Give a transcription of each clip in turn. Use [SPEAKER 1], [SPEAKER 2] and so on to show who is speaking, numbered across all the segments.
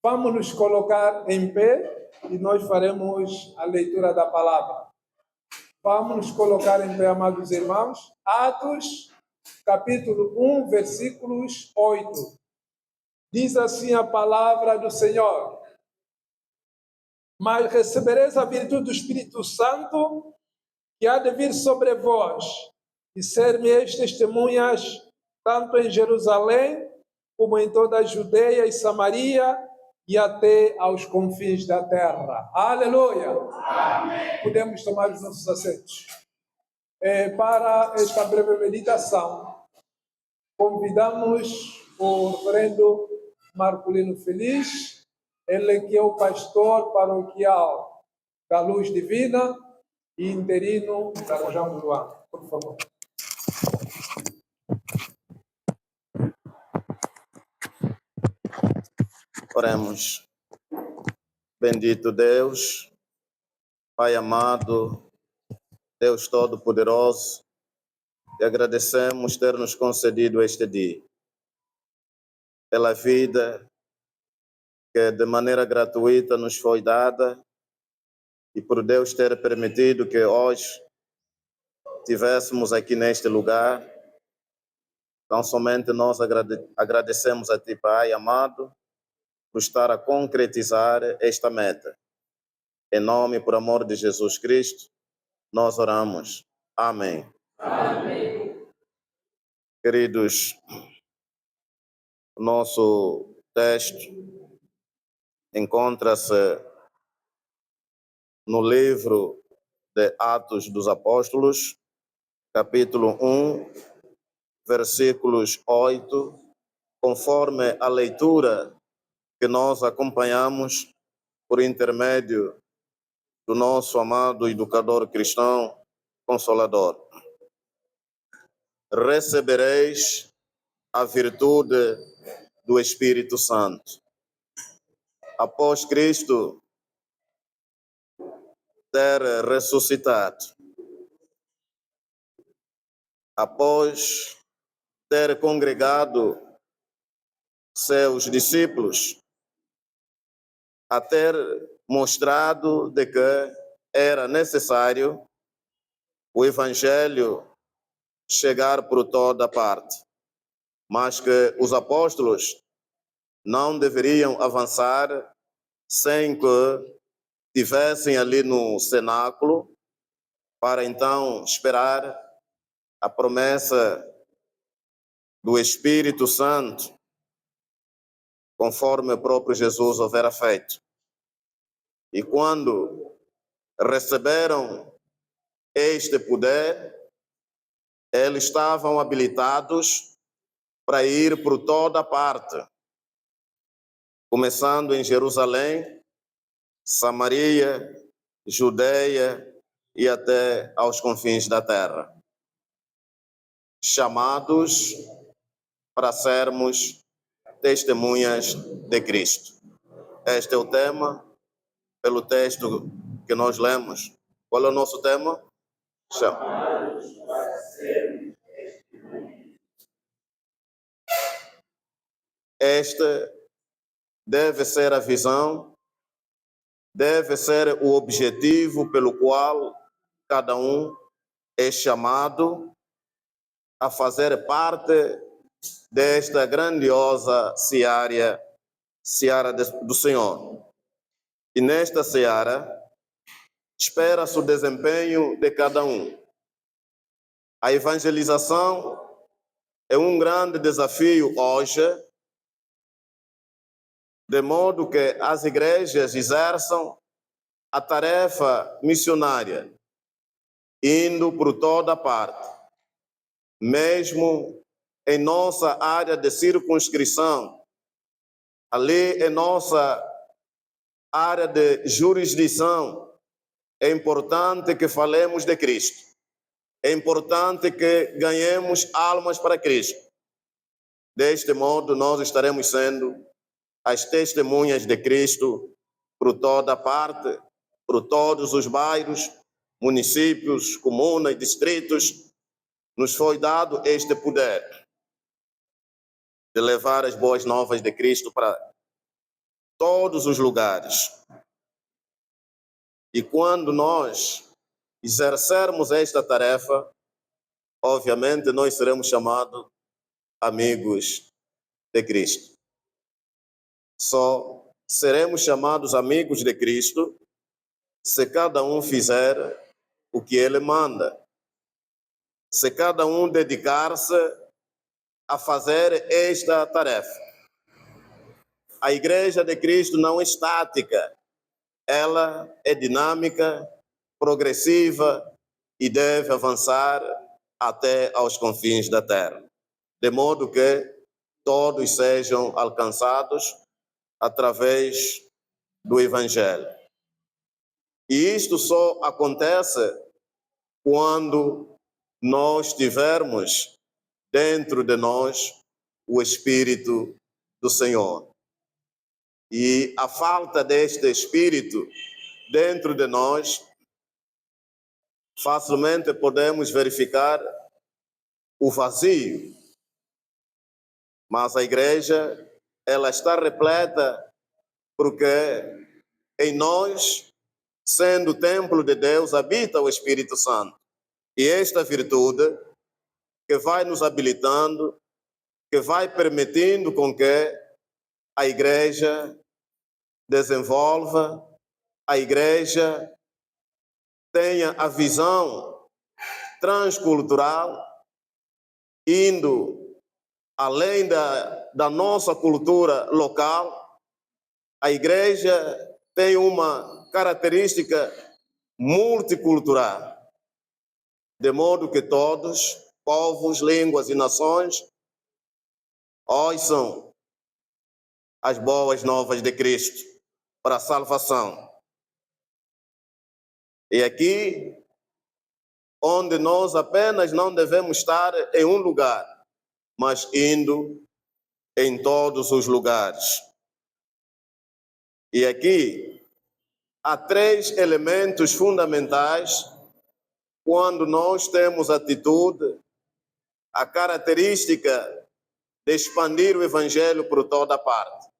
[SPEAKER 1] Vamos nos colocar em pé e nós faremos a leitura da palavra. Vamos nos colocar em pé, amados irmãos. Atos, capítulo 1, versículos 8. Diz assim a palavra do Senhor: mas recebereis a virtude do Espírito Santo, que há de vir sobre vós, e ser-me-eis testemunhas, tanto em Jerusalém, como em toda a Judeia e Samaria, e até aos confins da terra. Aleluia! Amém. Podemos tomar os nossos assentos. Para esta breve meditação, convidamos o reverendo Marcolino Feliz, ele que é o pastor paroquial da Luz Divina e interino da Rojão do Luan. Por favor.
[SPEAKER 2] Oremos. Bendito Deus, Pai amado, Deus Todo-Poderoso, te agradecemos ter nos concedido este dia, pela vida que de maneira gratuita nos foi dada e por Deus ter permitido que hoje estivéssemos aqui neste lugar. Então somente nós agradecemos a Ti, Pai amado, por estar a concretizar esta meta. Em nome e por amor de Jesus Cristo, nós oramos. Amém.
[SPEAKER 3] Amém.
[SPEAKER 2] Queridos, o nosso texto encontra-se no livro de Atos dos Apóstolos, capítulo 1, versículos 8, conforme a leitura que nós acompanhamos por intermédio do nosso amado educador cristão consolador. Recebereis a virtude do Espírito Santo. Após Cristo ter ressuscitado, após ter congregado seus discípulos, a ter mostrado de que era necessário o Evangelho chegar por toda parte, mas que os apóstolos não deveriam avançar sem que estivessem ali no cenáculo para então esperar a promessa do Espírito Santo, conforme o próprio Jesus houvera feito. E quando receberam este poder, eles estavam habilitados para ir por toda parte, começando em Jerusalém, Samaria, Judeia e até aos confins da terra. Chamados para sermos testemunhas de Cristo. Este é o tema, pelo texto que nós lemos. Qual é o nosso tema?
[SPEAKER 3] Chamados para sermos testemunhas.
[SPEAKER 2] Esta deve ser a visão, deve ser o objetivo pelo qual cada um é chamado a fazer parte desta grandiosa seara do Senhor. E nesta seara, espera-se o desempenho de cada um. A evangelização é um grande desafio hoje, de modo que as igrejas exerçam a tarefa missionária, indo por toda parte, mesmo em nossa área de circunscrição, ali em nossa área de jurisdição, é importante que falemos de Cristo. É importante que ganhemos almas para Cristo. Deste modo, nós estaremos sendo as testemunhas de Cristo por toda parte, por todos os bairros, municípios, comunas, distritos. Nos foi dado este poder de levar as boas novas de Cristo para todos os lugares. E quando nós exercermos esta tarefa, obviamente nós seremos chamados amigos de Cristo. Só seremos chamados amigos de Cristo se cada um fizer o que ele manda. Se cada um dedicar-se a fazer esta tarefa. A Igreja de Cristo não é estática, ela é dinâmica, progressiva e deve avançar até aos confins da terra, de modo que todos sejam alcançados através do Evangelho. E isto só acontece quando nós tivermos dentro de nós o Espírito do Senhor. E a falta deste Espírito dentro de nós, facilmente podemos verificar o vazio. Mas a igreja, ela está repleta porque em nós, sendo o templo de Deus, habita o Espírito Santo. E esta virtude que vai nos habilitando, que vai permitindo com que a igreja desenvolva, a igreja tenha a visão transcultural, indo além da nossa cultura local. A igreja tem uma característica multicultural, de modo que todos, povos, línguas e nações, ouçam as boas novas de Cristo para a salvação. E aqui, onde nós apenas não devemos estar em um lugar, mas indo em todos os lugares. E aqui, há 3 elementos fundamentais quando nós temos atitude, a característica de expandir o Evangelho por toda parte.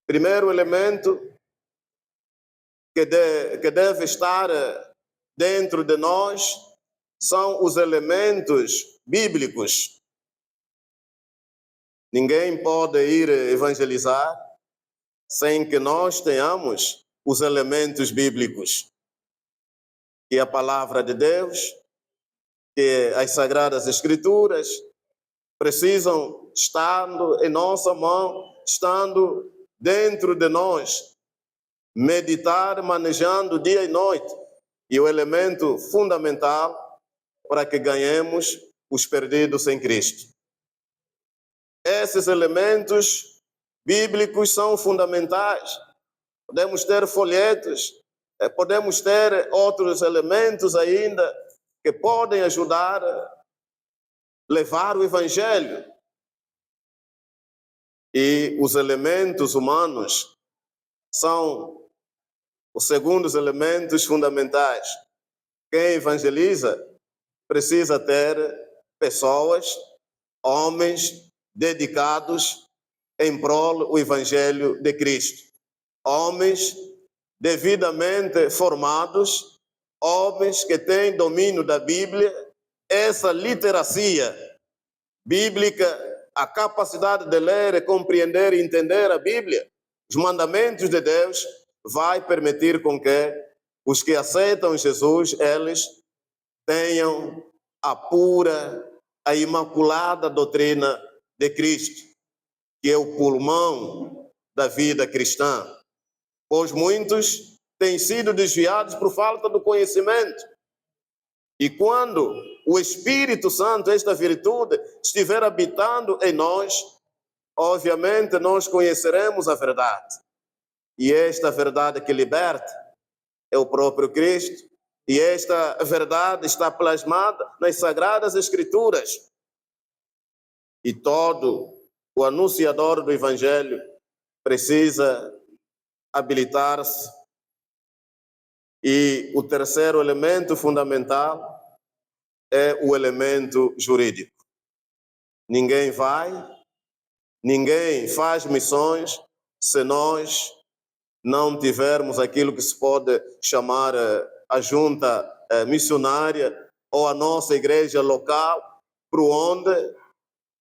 [SPEAKER 2] Primeiro elemento que deve estar dentro de nós são os elementos bíblicos. Ninguém pode ir evangelizar sem que nós tenhamos os elementos bíblicos. Que a palavra de Deus, que as Sagradas Escrituras precisam estando em nossa mão, estando dentro de nós, meditar, manejando dia e noite. E o elemento fundamental para que ganhemos os perdidos em Cristo. Esses elementos bíblicos são fundamentais. Podemos ter folhetos, podemos ter outros elementos ainda que podem ajudar a levar o Evangelho. E os elementos humanos são os segundos elementos fundamentais. Quem evangeliza precisa ter pessoas, homens dedicados em prol do Evangelho de Cristo. Homens devidamente formados, homens que têm domínio da Bíblia, essa literacia bíblica, a capacidade de ler e compreender e entender a Bíblia, os mandamentos de Deus, vai permitir com que os que aceitam Jesus, eles tenham a pura, a imaculada doutrina de Cristo, que é o pulmão da vida cristã. Pois muitos têm sido desviados por falta do conhecimento. E quando o Espírito Santo, esta virtude, estiver habitando em nós, obviamente nós conheceremos a verdade. E esta verdade que liberta é o próprio Cristo. E esta verdade está plasmada nas Sagradas Escrituras. E todo o anunciador do Evangelho precisa habilitar-se. E o terceiro elemento fundamental é o elemento jurídico. Ninguém faz missões se nós não tivermos aquilo que se pode chamar a junta missionária ou a nossa igreja local, por onde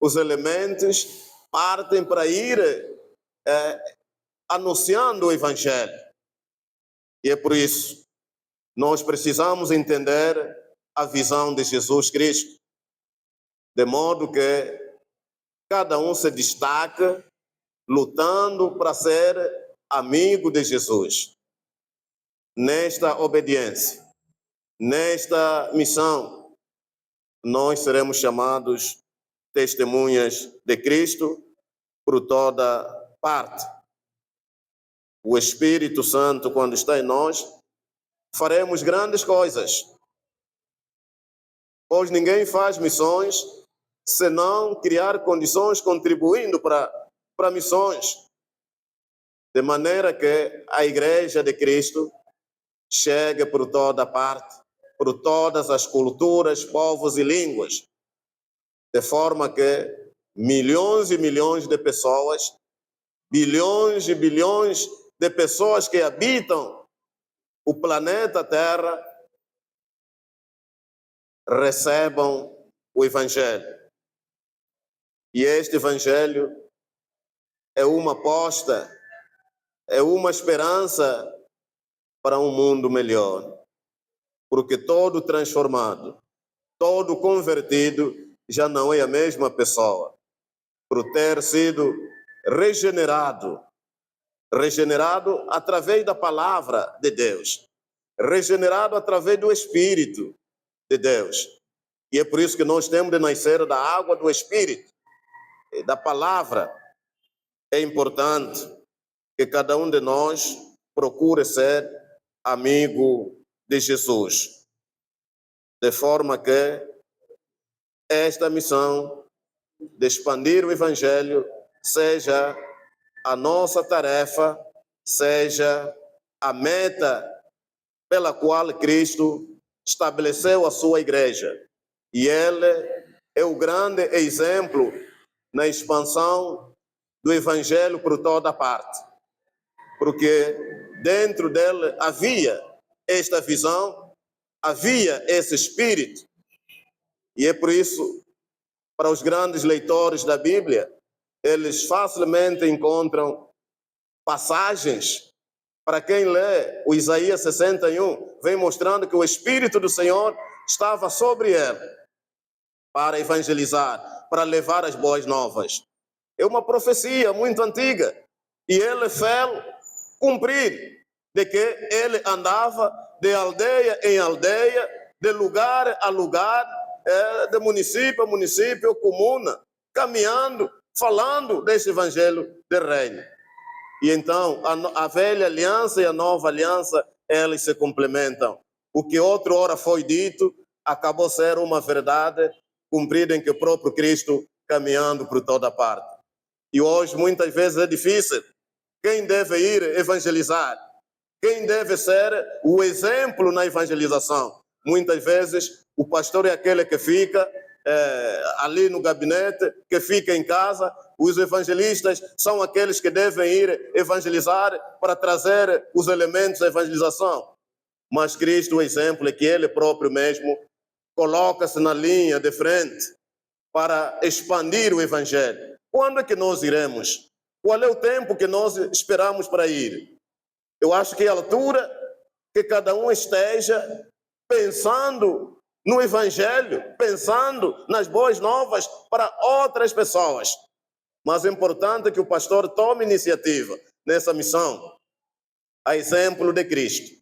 [SPEAKER 2] os elementos partem para ir anunciando o Evangelho. E é por isso nós precisamos entender a visão de Jesus Cristo, de modo que cada um se destaca lutando para ser amigo de Jesus. Nesta obediência, nesta missão, nós seremos chamados testemunhas de Cristo por toda parte. O Espírito Santo, quando está em nós, faremos grandes coisas. Pois ninguém faz missões se não criar condições contribuindo para missões. De maneira que a Igreja de Cristo chegue por toda parte, por todas as culturas, povos e línguas, de forma que milhões e milhões de pessoas, bilhões e bilhões de pessoas que habitam o planeta Terra recebam o Evangelho. E este Evangelho é uma aposta, é uma esperança para um mundo melhor. Porque todo transformado, todo convertido, já não é a mesma pessoa. Por ter sido regenerado através da palavra de Deus, regenerado através do Espírito de Deus. E é por isso que nós temos de nascer da água do Espírito, da palavra. É importante que cada um de nós procure ser amigo de Jesus, de forma que esta missão de expandir o Evangelho seja a nossa tarefa, seja a meta pela qual Cristo estabeleceu a sua igreja. E ele é o grande exemplo na expansão do Evangelho por toda parte. Porque dentro dele havia esta visão, havia esse espírito. E é por isso, para os grandes leitores da Bíblia, eles facilmente encontram passagens. Para quem lê o Isaías 61, vem mostrando que o Espírito do Senhor estava sobre ele para evangelizar, para levar as boas novas. É uma profecia muito antiga. E ele fez cumprir, de que ele andava de aldeia em aldeia, de lugar a lugar, de município a município, comuna, caminhando, falando desse evangelho de reino. E então, a velha aliança e a nova aliança, elas se complementam. O que outrora foi dito, acabou ser uma verdade cumprida em que o próprio Cristo caminhando por toda parte. E hoje, muitas vezes, é difícil. Quem deve ir evangelizar? Quem deve ser o exemplo na evangelização? Muitas vezes, o pastor é aquele que fica ali no gabinete, que fica em casa. Os evangelistas são aqueles que devem ir evangelizar para trazer os elementos da evangelização. Mas Cristo, o exemplo é que ele próprio mesmo coloca-se na linha de frente para expandir o evangelho. Quando é que nós iremos? Qual é o tempo que nós esperamos para ir? Eu acho que é a altura que cada um esteja pensando no Evangelho, pensando nas boas novas para outras pessoas. Mas é importante que o pastor tome iniciativa nessa missão, a exemplo de Cristo.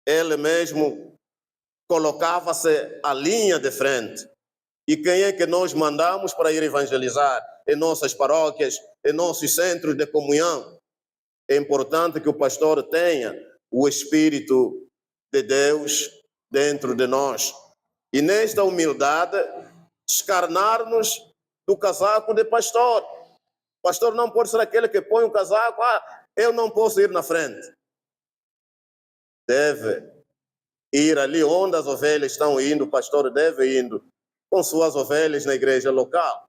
[SPEAKER 2] Ele mesmo colocava-se à linha de frente. E quem é que nós mandamos para ir evangelizar em nossas paróquias, em nossos centros de comunhão? É importante que o pastor tenha o Espírito de Deus dentro de nós. E nesta humildade, descarnar-nos do casaco de pastor. O pastor não pode ser aquele que põe o casaco, eu não posso ir na frente. Deve ir ali onde as ovelhas estão indo, o pastor deve ir indo com suas ovelhas na igreja local.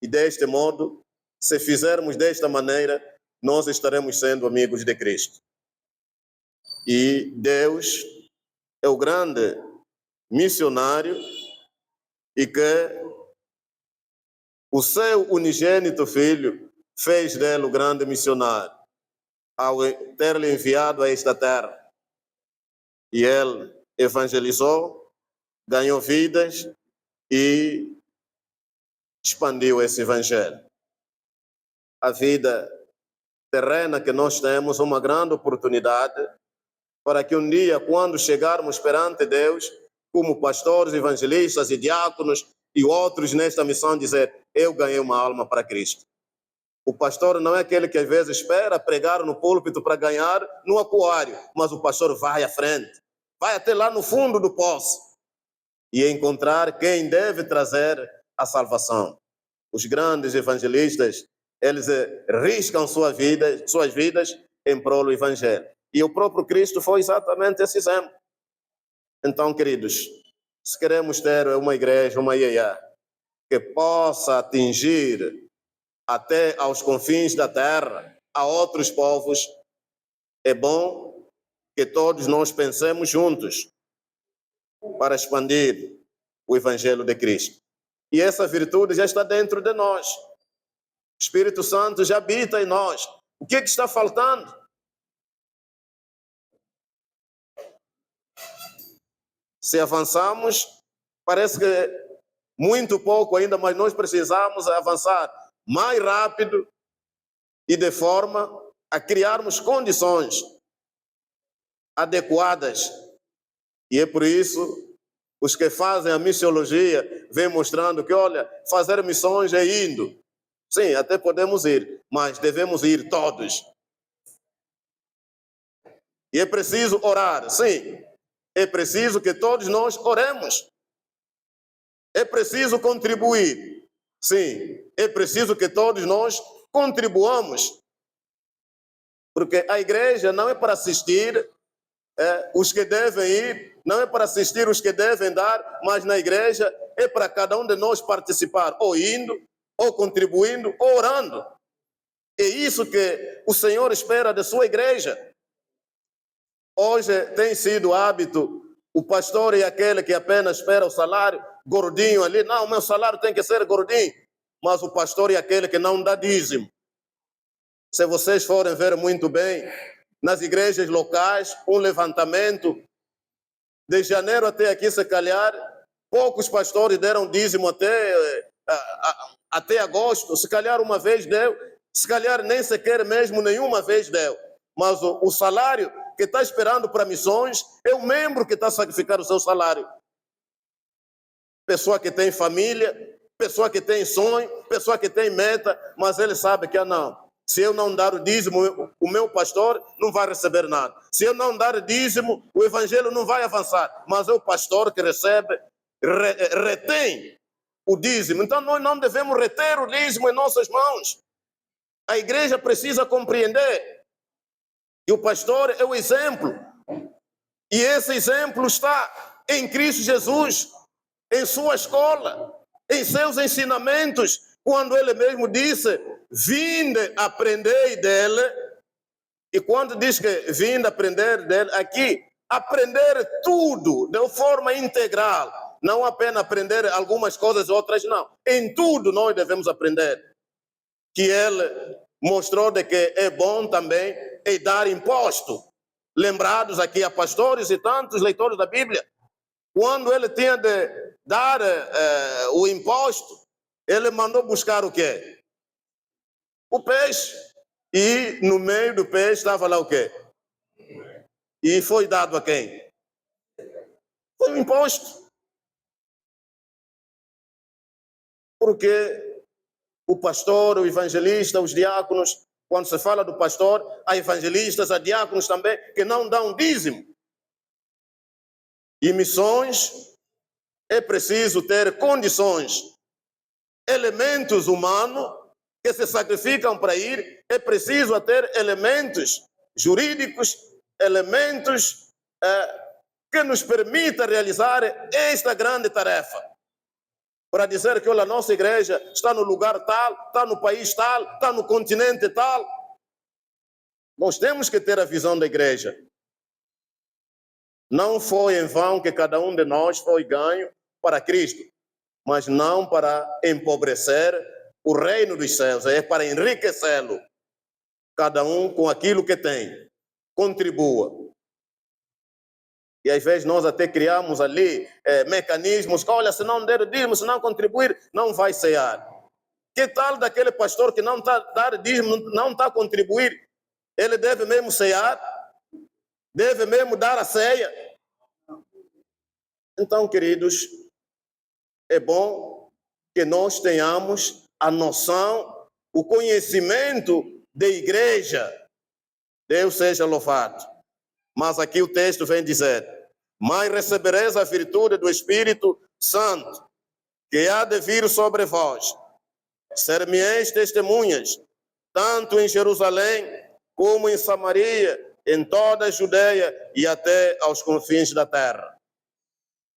[SPEAKER 2] E deste modo, Se fizermos desta maneira, nós estaremos sendo amigos de Cristo. E Deus é o grande missionário e que o seu unigênito Filho fez dele o grande missionário ao ter-lhe enviado a esta terra. E ele evangelizou, ganhou vidas e expandiu esse evangelho. A vida terrena que nós temos uma grande oportunidade para que um dia, quando chegarmos perante Deus, como pastores, evangelistas e diáconos e outros nesta missão, dizer: eu ganhei uma alma para Cristo. O pastor não é aquele que às vezes espera pregar no púlpito para ganhar no aquário, mas o pastor vai à frente, vai até lá no fundo do poço e encontrar quem deve trazer a salvação. Os grandes evangelistas, eles riscam suas vidas em prol do evangelho. E o próprio Cristo foi exatamente esse exemplo. Então, queridos, se queremos ter uma igreja, uma IEA, que possa atingir até aos confins da terra, a outros povos, é bom que todos nós pensemos juntos para expandir o evangelho de Cristo. E essa virtude já está dentro de nós. O Espírito Santo já habita em nós. O que está faltando? Se avançamos, parece que muito pouco ainda, mas nós precisamos avançar mais rápido e de forma a criarmos condições adequadas. E é por isso os que fazem a missiologia vêm mostrando que, olha, fazer missões é indo. Sim, até podemos ir, mas devemos ir todos. E é preciso orar, sim. É preciso que todos nós oremos. É preciso contribuir. Sim, é preciso que todos nós contribuamos. Porque a igreja não é para assistir os que devem ir, não é para assistir os que devem dar, mas na igreja é para cada um de nós participar, ou indo, ou contribuindo, ou orando. É isso que o Senhor espera da sua igreja. Hoje tem sido hábito, o pastor é aquele que apenas espera o salário, gordinho ali. Não, meu salário tem que ser gordinho. Mas o pastor é aquele que não dá dízimo. Se vocês forem ver muito bem, nas igrejas locais, um levantamento, de janeiro até aqui, se calhar, poucos pastores deram dízimo até agosto. Se calhar uma vez deu, se calhar nem sequer mesmo nenhuma vez deu. Mas o salário que está esperando para missões é o membro que está a sacrificar o seu salário. Pessoa que tem família, pessoa que tem sonho, pessoa que tem meta, mas ele sabe que não. Se eu não dar o dízimo, o meu pastor não vai receber nada. Se eu não dar o dízimo, o evangelho não vai avançar. Mas é o pastor que recebe, retém o dízimo. Então nós não devemos reter o dízimo em nossas mãos. A igreja precisa compreender que o pastor é o exemplo. E esse exemplo está em Cristo Jesus, em sua escola, em seus ensinamentos, quando ele mesmo disse: vinde aprendei dele. E quando diz que vinde aprender dele, aqui, aprender tudo de forma integral, não apenas aprender algumas coisas, outras não. Em tudo nós devemos aprender. Que ele mostrou de que é bom também dar imposto. Lembrados aqui a pastores e tantos leitores da Bíblia, quando ele tinha de dar o imposto, ele mandou buscar o quê? O peixe. E no meio do peixe estava lá o quê? E foi dado a quem? Foi o imposto. Porque o pastor, o evangelista, os diáconos, quando se fala do pastor, há evangelistas, há diáconos também, que não dão dízimo. E missões, é preciso ter condições, elementos humanos que se sacrificam para ir, é preciso ter elementos jurídicos, elementos que nos permitam realizar esta grande tarefa. para dizer que, olha, a nossa igreja está no lugar tal, está no país tal, está no continente tal. Nós temos que ter a visão da igreja. Não foi em vão que cada um de nós foi ganho para Cristo, mas não para empobrecer o reino dos céus, é para enriquecê-lo. Cada um com aquilo que tem, contribua. E às vezes nós até criamos ali mecanismos que, olha, se não der o dízimo, se não contribuir, não vai cear. Que tal daquele pastor que não está a dar dízimo, não está a contribuir? Ele deve mesmo cear? Deve mesmo dar a ceia? Então, queridos, é bom que nós tenhamos a noção, o conhecimento da igreja. Deus seja louvado. Mas aqui o texto vem dizer: mas recebereis a virtude do Espírito Santo, que há de vir sobre vós. Ser-me-eis testemunhas, tanto em Jerusalém, como em Samaria, em toda a Judeia e até aos confins da terra.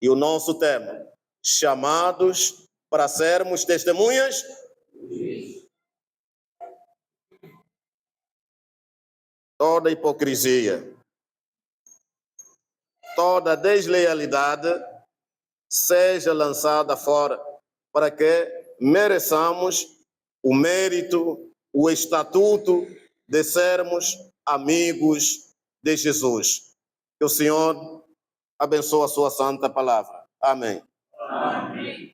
[SPEAKER 2] E o nosso tema: chamados para sermos testemunhas. Toda hipocrisia, toda deslealidade seja lançada fora, para que mereçamos o mérito, o estatuto de sermos amigos de Jesus. Que o Senhor abençoe a sua santa palavra. Amém.
[SPEAKER 3] Amém.